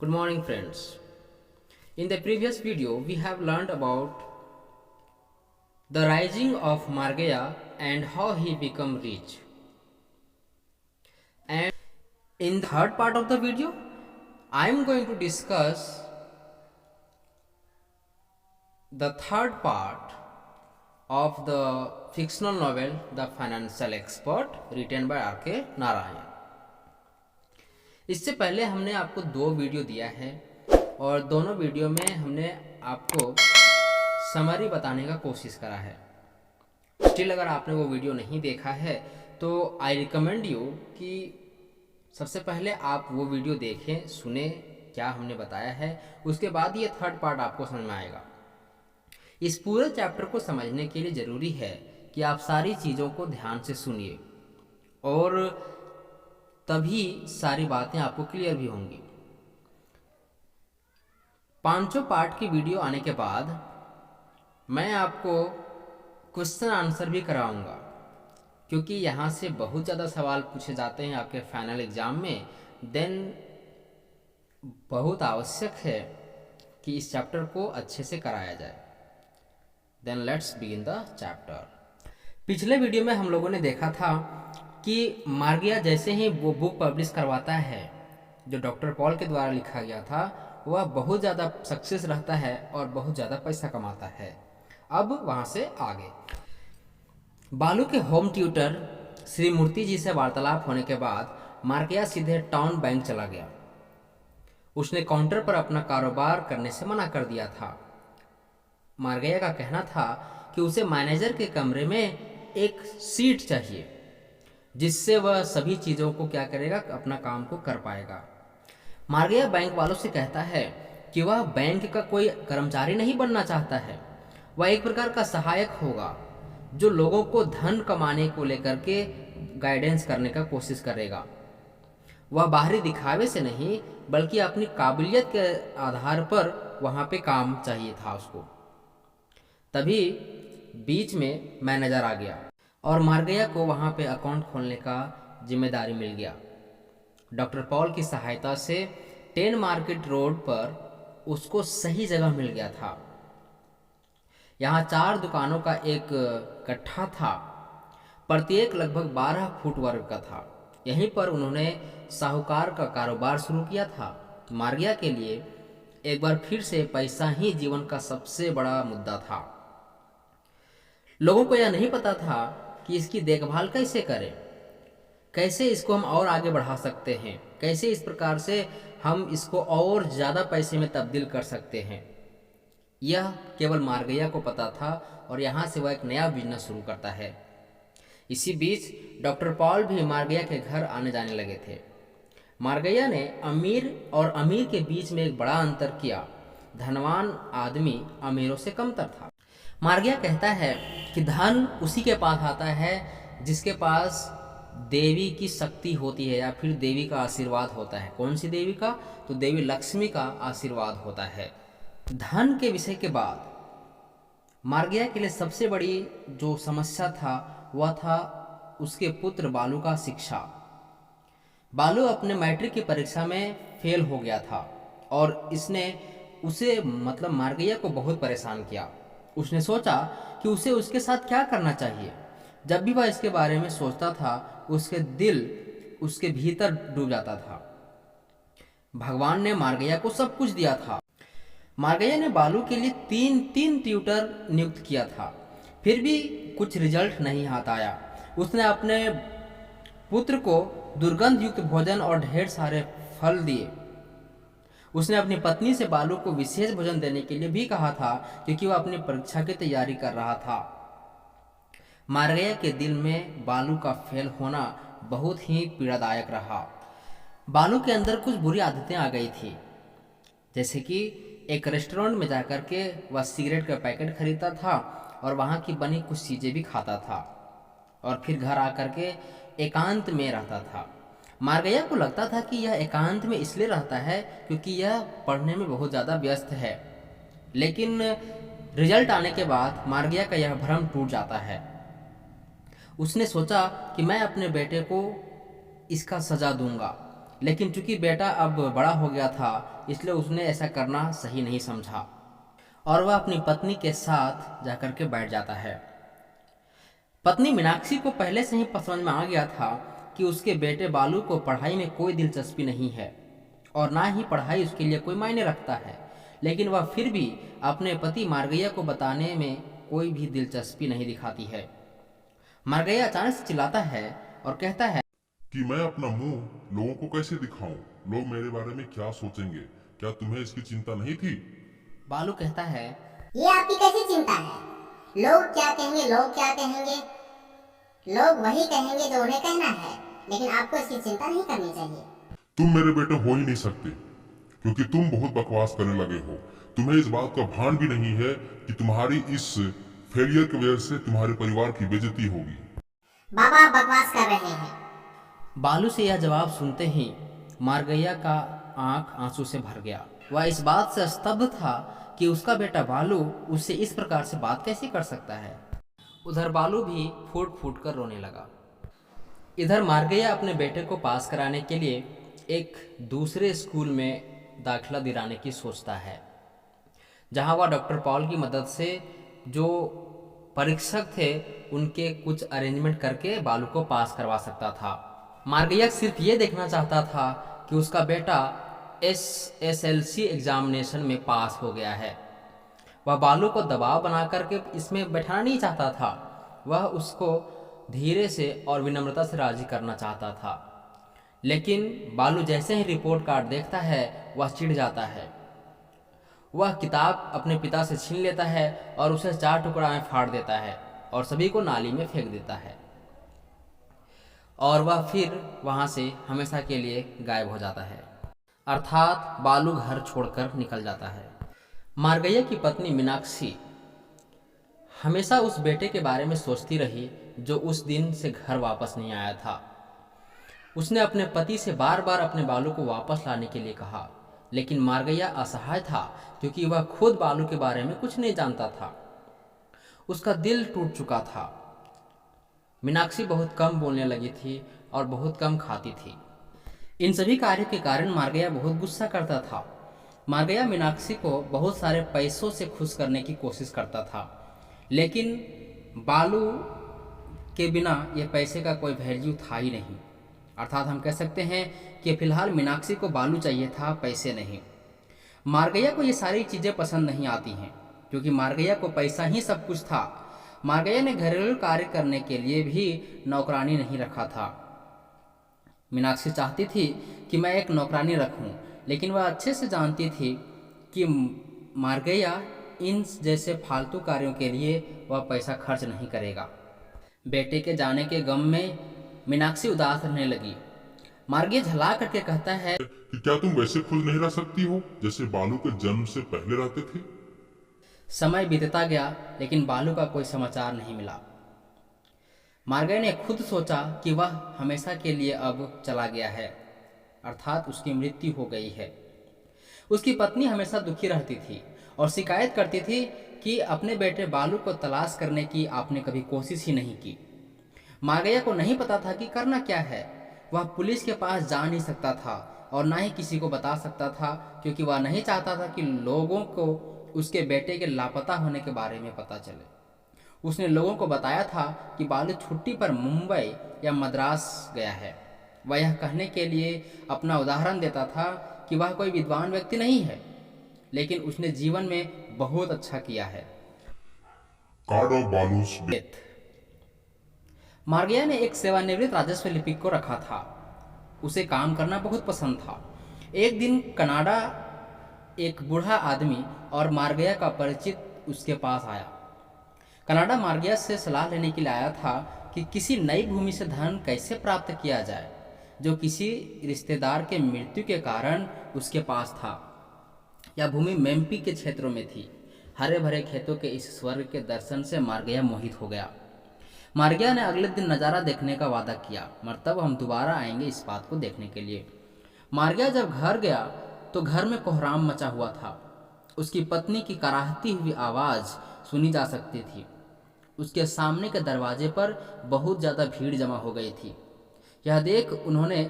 Good morning friends. In the previous video we have learned about the rising of Margaya and how he became rich. And in the third part of the video I am going to discuss the third part of the fictional novel The Financial Expert written by R.K. Narayan. इससे पहले हमने आपको दो video दिया है और दोनों video में हमने आपको समरी बताने का कोशिश करा है। स्टिल अगर आपने वो वीडियो नहीं देखा है तो आई रिकमेंड यू कि सबसे पहले आप वो वीडियो देखें, सुने क्या हमने बताया है, उसके बाद ये थर्ड पार्ट आपको समझ में आएगा। इस पूरे चैप्टर को समझने के लिए ज़रूरी है कि आप सारी चीज़ों को ध्यान से सुनिए और तभी सारी बातें आपको क्लियर भी होंगी। पांचों पार्ट की वीडियो आने के बाद मैं आपको क्वेश्चन आंसर भी कराऊंगा, क्योंकि यहाँ से बहुत ज़्यादा सवाल पूछे जाते हैं आपके फाइनल एग्ज़ाम में। देन बहुत आवश्यक है कि इस चैप्टर को अच्छे से कराया जाए। Then let's begin the chapter. पिछले वीडियो में हम लोगों ने देखा था कि मार्गिया जैसे ही वो बुक पब्लिश करवाता है जो डॉक्टर पॉल के द्वारा लिखा गया था, वह बहुत ज़्यादा सक्सेस रहता है और बहुत ज़्यादा पैसा कमाता है। अब वहाँ से आगे बालू के होम ट्यूटर श्री मूर्ति जी से वार्तालाप होने के बाद मार्गिया सीधे टाउन बैंक चला गया। उसने काउंटर पर अपना कारोबार करने से मना कर दिया था। मार्गिया का कहना था कि उसे मैनेजर के कमरे में एक सीट चाहिए जिससे वह सभी चीज़ों को क्या करेगा, अपना काम को कर पाएगा। मार्गिया बैंक वालों से कहता है कि वह बैंक का कोई कर्मचारी नहीं बनना चाहता है, वह एक प्रकार का सहायक होगा जो लोगों को धन कमाने को लेकर के गाइडेंस करने का कोशिश करेगा। वह बाहरी दिखावे से नहीं बल्कि अपनी काबिलियत के आधार पर वहाँ पे काम चाहिए था उसको। तभी बीच में मैनेजर आ गया और मार्गिया को वहाँ पे अकाउंट खोलने का जिम्मेदारी मिल गया। डॉक्टर पॉल की सहायता से 10 मार्केट रोड पर उसको सही जगह मिल गया था। यहाँ 4 दुकानों का एक गट्ठा था, प्रत्येक लगभग 12 फुट वर्ग का था। यहीं पर उन्होंने साहूकार का कारोबार शुरू किया था। मार्गिया के लिए एक बार फिर से पैसा ही जीवन का सबसे बड़ा मुद्दा था। लोगों को यह नहीं पता था कि इसकी देखभाल कैसे करें, कैसे इसको हम और आगे बढ़ा सकते हैं, कैसे इस प्रकार से हम इसको और ज़्यादा पैसे में तब्दील कर सकते हैं। यह केवल मार्गिया को पता था और यहाँ से वह एक नया बिजनेस शुरू करता है। इसी बीच डॉक्टर पॉल भी मार्गिया के घर आने जाने लगे थे। मार्गिया ने अमीर और अमीर के बीच में एक बड़ा अंतर किया। धनवान आदमी अमीरों से कमतर था। मार्गिया कहता है कि धन उसी के पास आता है जिसके पास देवी की शक्ति होती है या फिर देवी का आशीर्वाद होता है। कौन सी देवी का? तो देवी लक्ष्मी का आशीर्वाद होता है। धन के विषय के बाद मार्गिया के लिए सबसे बड़ी जो समस्या था वह था उसके पुत्र बालू का शिक्षा। बालू अपने मैट्रिक की परीक्षा में फेल हो गया था और इसने उसे मतलब मार्गिया को बहुत परेशान किया। उसने सोचा कि उसे उसके साथ क्या करना चाहिए। जब भी वह इसके बारे में सोचता था उसके दिल उसके भीतर डूब जाता था। भगवान ने मार्गिया को सब कुछ दिया था। मार्गिया ने बालू के लिए तीन ट्यूटर नियुक्त किया था, फिर भी कुछ रिजल्ट नहीं हाथ आया। उसने अपने पुत्र को दुर्गंध युक्त भोजन और ढेर सारे फल दिए। उसने अपनी पत्नी से बालू को विशेष भोजन देने के लिए भी कहा था क्योंकि वह अपनी परीक्षा की तैयारी कर रहा था। मार्गिया के दिल में बालू का फेल होना बहुत ही पीड़ादायक रहा। बालू के अंदर कुछ बुरी आदतें आ गई थी, जैसे कि एक रेस्टोरेंट में जाकर के वह सिगरेट का पैकेट खरीदता था और वहाँ की बनी कुछ चीज़ें भी खाता था और फिर घर आकर के एकांत में रहता था। मार्गिया को लगता था कि यह एकांत में इसलिए रहता है क्योंकि यह पढ़ने में बहुत ज़्यादा व्यस्त है, लेकिन रिजल्ट आने के बाद मार्गिया का यह भ्रम टूट जाता है। उसने सोचा कि मैं अपने बेटे को इसका सज़ा दूंगा। लेकिन चूंकि बेटा अब बड़ा हो गया था इसलिए उसने ऐसा करना सही नहीं समझा और वह अपनी पत्नी के साथ जाकर के बैठ जाता है। पत्नी मीनाक्षी को पहले से ही समझ में आ गया था कि उसके बेटे बालू को पढ़ाई में कोई दिलचस्पी नहीं है और ना ही पढ़ाई उसके लिए कोई मायने रखता है, लेकिन वह फिर भी अपने पति मार्गैया को बताने में कोई भी दिलचस्पी नहीं दिखाती है। मार्गैया अचानक से चिल्लाता है और कहता है कि मैं अपना मुंह लोगों को कैसे दिखाऊं? लोग मेरे बारे में क्या सोचेंगे? क्या तुम्हें इसकी चिंता नहीं थी? बालू कहता है, ये आपकी कैसी चिंता है? लोग क्या कहेंगे, लोग क्या कहेंगे? लोग वही कहेंगे जो उन्हें कहना है, लेकिन आपको इसकी चिंता नहीं करनी चाहिए। तुम मेरे बेटे हो ही नहीं सकते क्योंकि तुम बहुत बकवास करने लगे हो। तुम्हें इस बात का भान भी नहीं है कि तुम्हारी इस फेलियर की वजह से तुम्हारे परिवार की बेइज्जती होगी। बाबा आप बकवास कर रहे हैं। बालू से यह जवाब सुनते ही मार्गैया का आंख आंसू से भर गया। वह इस बात से स्तब्ध था कि उसका बेटा बालू उससे इस प्रकार से बात कैसे कर सकता है। उधर बालू भी फूट फूट कर रोने लगा। इधर मार्गैया अपने बेटे को पास कराने के लिए एक दूसरे स्कूल में दाखिला दिलाने की सोचता है, जहां वह डॉक्टर पॉल की मदद से जो परीक्षक थे उनके कुछ अरेंजमेंट करके बालू को पास करवा सकता था। मार्गैया सिर्फ ये देखना चाहता था कि उसका बेटा SSLC एग्जामिनेशन में पास हो गया है। वह बालू को दबाव बना करके इसमें बैठाना नहीं चाहता था, वह उसको धीरे से और विनम्रता से राजी करना चाहता था। लेकिन बालू जैसे ही रिपोर्ट कार्ड देखता है वह चिढ़ जाता है। वह किताब अपने पिता से छीन लेता है और उसे 4 टुकड़ा में फाड़ देता है और सभी को नाली में फेंक देता है और वह फिर वहां से हमेशा के लिए गायब हो जाता है, अर्थात बालू घर छोड़कर निकल जाता है। मार्गैया की पत्नी मीनाक्षी हमेशा उस बेटे के बारे में सोचती रही जो उस दिन से घर वापस नहीं आया था। उसने अपने पति से बार बार अपने बालू को वापस लाने के लिए कहा, लेकिन मार्गैया असहाय था क्योंकि वह खुद बालू के बारे में कुछ नहीं जानता था। उसका दिल टूट चुका था। मीनाक्षी बहुत कम बोलने लगी थी और बहुत कम खाती थी। इन सभी कार्यों के कारण मार्गैया बहुत गुस्सा करता था। मार्गैया मीनाक्षी को बहुत सारे पैसों से खुश करने की कोशिश करता था, लेकिन बालू के बिना ये पैसे का कोई वैल्यू था ही नहीं। अर्थात हम कह सकते हैं कि फिलहाल मीनाक्षी को बालू चाहिए था, पैसे नहीं। मार्गैया को ये सारी चीज़ें पसंद नहीं आती हैं क्योंकि मार्गैया को पैसा ही सब कुछ था। मार्गैया ने घरेलू कार्य करने के लिए भी नौकरानी नहीं रखा था। मीनाक्षी चाहती थी कि मैं एक नौकरानी रखूं, लेकिन वह अच्छे से जानती थी कि मार्गैया इन जैसे फालतू कार्यों के लिए वह पैसा खर्च नहीं करेगा। बेटे के जाने के गम में मीनाक्षी उदास रहने लगी। मार्गैया झला करके कहता है कि क्या तुम वैसे खुश नहीं रह सकती हो जैसे बालू के जन्म से पहले रहते थे? समय बीतता गया लेकिन बालू का कोई समाचार नहीं मिला। मार्गैया ने खुद सोचा कि वह हमेशा के लिए अब चला गया है, अर्थात उसकी मृत्यु हो गई है। उसकी पत्नी हमेशा दुखी रहती थी और शिकायत करती थी कि अपने बेटे बालू को तलाश करने की आपने कभी कोशिश ही नहीं की। मार्गैया को नहीं पता था कि करना क्या है। वह पुलिस के पास जा नहीं सकता था और ना ही किसी को बता सकता था क्योंकि वह नहीं चाहता था कि लोगों को उसके बेटे के लापता होने के बारे में पता चले। उसने लोगों को बताया था कि बालू छुट्टी पर मुंबई या मद्रास गया है। वह यह कहने के लिए अपना उदाहरण देता था कि वह कोई विद्वान व्यक्ति नहीं है, लेकिन उसने जीवन में बहुत अच्छा किया है। कार्ड ऑफ बालूस डेथ। मार्गैया ने एक सेवानिवृत्त राजस्व लिपिक को रखा था। उसे काम करना बहुत पसंद था। एक दिन कनाडा एक बूढ़ा आदमी और मार्गैया का परिचित उसके पास आया। कनाडा मार्गैया से सलाह लेने के लिए आया था कि किसी नई भूमि से धन कैसे प्राप्त किया जाए जो किसी रिश्तेदार के मृत्यु के कारण उसके पास था। यह भूमि मेम्पी के क्षेत्रों में थी। हरे भरे खेतों के इस स्वर्ग के दर्शन से मार्गैया मोहित हो गया। मार्गैया ने अगले दिन नज़ारा देखने का वादा किया, मगर हम दोबारा आएंगे इस बात को देखने के लिए। मार्गैया जब घर गया तो घर में कोहराम मचा हुआ था। उसकी पत्नी की कराहती हुई आवाज़ सुनी जा सकती थी। उसके सामने के दरवाजे पर बहुत ज़्यादा भीड़ जमा हो गई थी। यह देख उन्होंने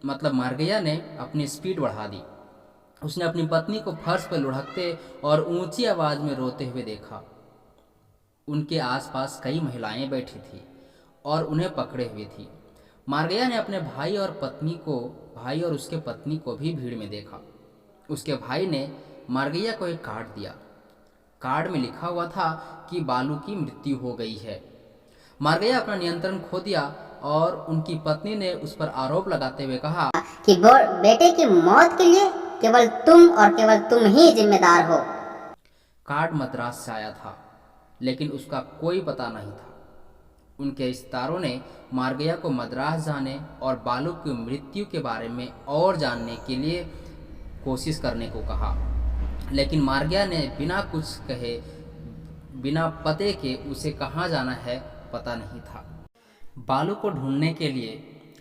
मतलब मार्गेया ने अपनी स्पीड बढ़ा दी। उसने अपनी पत्नी को फर्श पर लुढ़कते और ऊंची आवाज़ में रोते हुए देखा। उनके आसपास कई महिलाएं बैठी थीं और उन्हें पकड़े हुए थी। मार्गेया ने अपने भाई और उसके पत्नी को भी भीड़ में देखा। उसके भाई ने मार्गेया को एक कार्ड दिया। कार्ड में लिखा हुआ था कि बालू की मृत्यु हो गई है। मार्गेया अपना नियंत्रण खो दिया और उनकी पत्नी ने उस पर आरोप लगाते हुए कहा कि बेटे की मौत के लिए केवल तुम ही जिम्मेदार हो। कार्ड मद्रास से आया था, लेकिन उसका कोई पता नहीं था। उनके रिश्तेदारों ने मार्गेया को मद्रास जाने और बालू की मृत्यु के बारे में और जानने के लिए कोशिश करने को कहा, लेकिन मार्गेया ने बिना कुछ कहे, बिना पते के उसे कहाँ जाना है पता नहीं था। बालू को ढूंढने के लिए,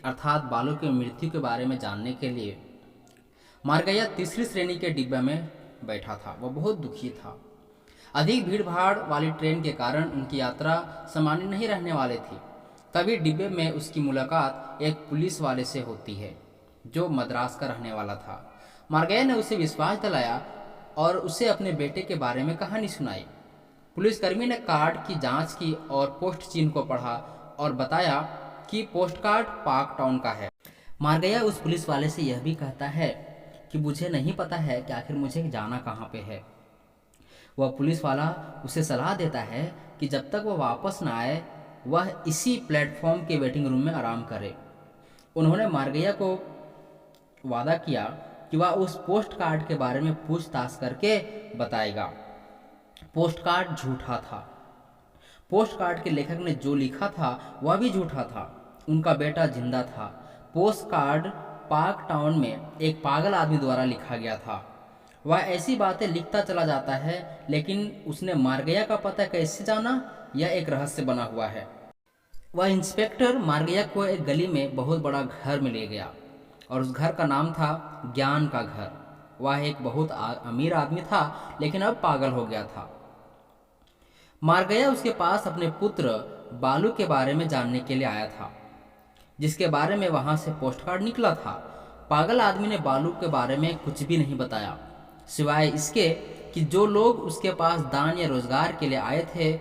अर्थात बालू की मृत्यु के बारे में जानने के लिए मार्गेया तीसरी श्रेणी के डिब्बे में बैठा था। वह बहुत दुखी था। अधिक भीड़ भाड़ वाली ट्रेन के कारण उनकी यात्रा सामान्य नहीं रहने वाली थी। तभी डिब्बे में उसकी मुलाकात एक पुलिस वाले से होती है जो मद्रास का रहने वाला था। मार्गेया ने उसे विश्वास दिलाया और उसे अपने बेटे के बारे में कहानी सुनाई। पुलिसकर्मी ने कार्ड की जांच की और पोस्ट चिन्ह को पढ़ा और बताया कि पोस्ट कार्ड पार्क टाउन का है। मार्गेया उस पुलिस वाले से यह भी कहता है कि मुझे नहीं पता है कि आखिर मुझे जाना कहाँ पे है। वह पुलिस वाला उसे सलाह देता है कि जब तक वह वापस न आए वह इसी प्लेटफॉर्म के वेटिंग रूम में आराम करे। उन्होंने मार्गेया को वादा किया कि वह उस पोस्ट कार्ड के बारे में पूछताछ करके बताएगा। पोस्ट कार्ड झूठा था। पोस्ट कार्ड के लेखक ने जो लिखा था वह भी झूठा था। उनका बेटा जिंदा था। पोस्ट कार्ड पार्क टाउन में एक पागल आदमी द्वारा लिखा गया था। वह ऐसी बातें लिखता चला जाता है, लेकिन उसने मार्गेया का पता कैसे जाना, यह एक रहस्य बना हुआ है। वह इंस्पेक्टर मार्गेया को एक गली में बहुत बड़ा घर में ले गया और उस घर का नाम था ज्ञान का घर। वह एक बहुत अमीर आदमी था, लेकिन अब पागल हो गया था। मार्गेया उसके पास अपने पुत्र बालू के बारे में जानने के लिए आया था, जिसके बारे में वहां से पोस्टकार्ड निकला था। पागल आदमी ने बालू के बारे में कुछ भी नहीं बताया, सिवाय इसके कि जो लोग उसके पास दान या रोजगार के लिए आए थे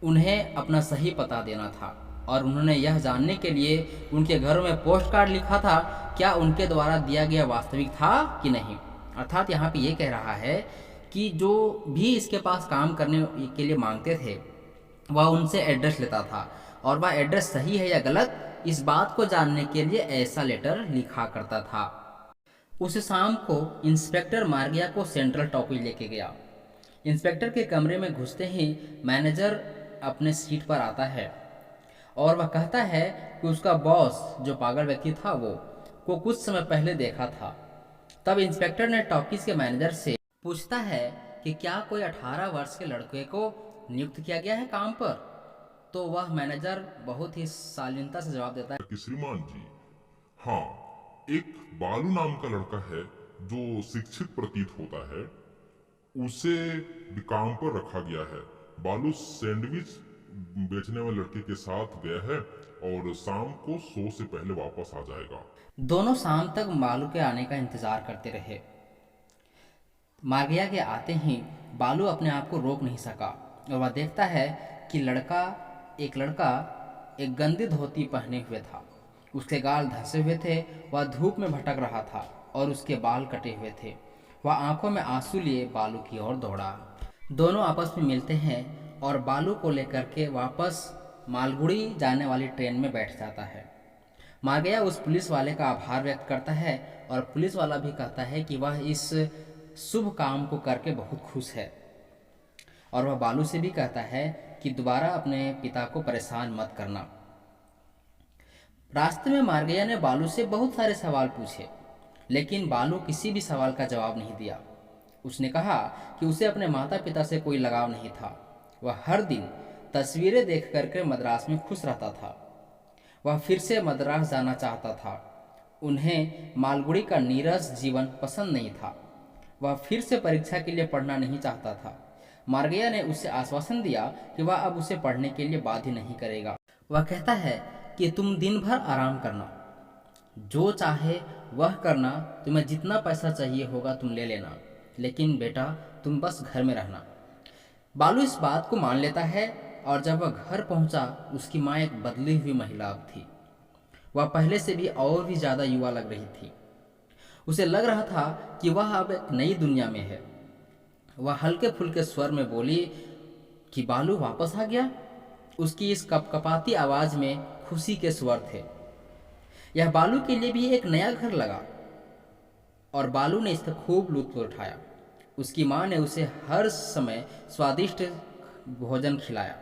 उन्हें अपना सही पता देना था, और उन्होंने यह जानने के लिए उनके घरों में पोस्टकार्ड लिखा था क्या उनके द्वारा दिया गया वास्तविक था कि नहीं। अर्थात यहाँ पे ये कह रहा है कि जो भी इसके पास काम करने के लिए मांगते थे वह उनसे एड्रेस लेता था, और वह एड्रेस सही है या गलत इस बात को जानने के लिए ऐसा लेटर लिखा करता था। उस शाम को इंस्पेक्टर मार्गेया को सेंट्रल टॉकीज लेके गया। इंस्पेक्टर के कमरे में घुसते ही मैनेजर अपने सीट पर आता है और वह कहता है कि उसका बॉस जो पागल व्यक्ति था वो को कुछ समय पहले देखा था। तब इंस्पेक्टर ने टॉकीज के मैनेजर से पूछता है कि क्या कोई 18 वर्ष के लड़के को नियुक्त किया गया है काम पर। तो वह मैनेजर बहुत ही शालीनता से जवाब देता है कि श्रीमान जी, हाँ, एक बालू नाम का लड़का है जो शिक्षित प्रतीत होता है, उसे भी काम पर रखा गया है। बालू सैंडविच बेचने वाले लड़के के साथ गया है और शाम को 100 से पहले वापस आ जाएगा। दोनों शाम तक बालू के आने का इंतजार करते रहे। मार्गेया के आते ही बालू अपने आप को रोक नहीं सका और वह देखता है कि एक लड़का एक गंदी धोती पहने हुए था। उसके गाल धंसे हुए थे, वह धूप में भटक रहा था और उसके बाल कटे हुए थे। वह आंखों में आंसू लिए बालू की ओर दौड़ा। दोनों आपस में मिलते हैं और बालू को लेकर के वापस मालगुड़ी जाने वाली ट्रेन में बैठ जाता है। मार्गेया उस पुलिस वाले का आभार व्यक्त करता है और पुलिस वाला भी कहता है कि वह इस शुभ काम को करके बहुत खुश है, और वह बालू से भी कहता है कि दोबारा अपने पिता को परेशान मत करना। रास्ते में मार्गेया ने बालू से बहुत सारे सवाल पूछे, लेकिन बालू किसी भी सवाल का जवाब नहीं दिया। उसने कहा कि उसे अपने माता पिता से कोई लगाव नहीं था। वह हर दिन तस्वीरें देख करके मद्रास में खुश रहता था। वह फिर से मद्रास जाना चाहता था। उन्हें मालगुड़ी का नीरस जीवन पसंद नहीं था। वह फिर से परीक्षा के लिए पढ़ना नहीं चाहता था। मार्गेया ने उसे आश्वासन दिया कि वह अब उसे पढ़ने के लिए बाध्य नहीं करेगा। वह कहता है कि तुम दिन भर आराम करना, जो चाहे वह करना, तुम्हें जितना पैसा चाहिए होगा तुम ले लेना, लेकिन बेटा तुम बस घर में रहना। बालू इस बात को मान लेता है और जब वह घर पहुंचा उसकी माँ एक बदली हुई महिला अब थी। वह पहले से भी और भी ज़्यादा युवा लग रही थी। उसे लग रहा था कि वह अब एक नई दुनिया में है। वह हल्के फुल्के स्वर में बोली कि बालू वापस आ गया। उसकी इस कपकपाती आवाज़ में खुशी के स्वर थे। यह बालू के लिए भी एक नया घर लगा और बालू ने इसका खूब लुत्फ उठाया। उसकी माँ ने उसे हर समय स्वादिष्ट भोजन खिलाया।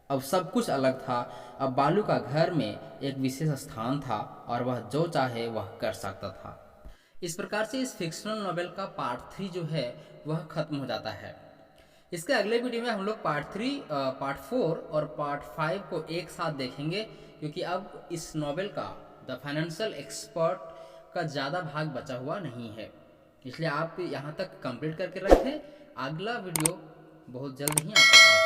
अब सब कुछ अलग था। अब बालू का घर में एक विशेष स्थान था और वह जो चाहे वह कर सकता था। इस प्रकार से इस फिक्शनल नॉवेल का पार्ट 3 जो है वह खत्म हो जाता है। इसके अगले वीडियो में हम लोग पार्ट 3, पार्ट 4 और पार्ट 5 को एक साथ देखेंगे, क्योंकि अब इस नॉवेल का द फाइनेंशियल एक्सपर्ट का ज़्यादा भाग बचा हुआ नहीं है। इसलिए आप यहाँ तक कंप्लीट करके रखें। अगला वीडियो बहुत जल्द ही आपके पास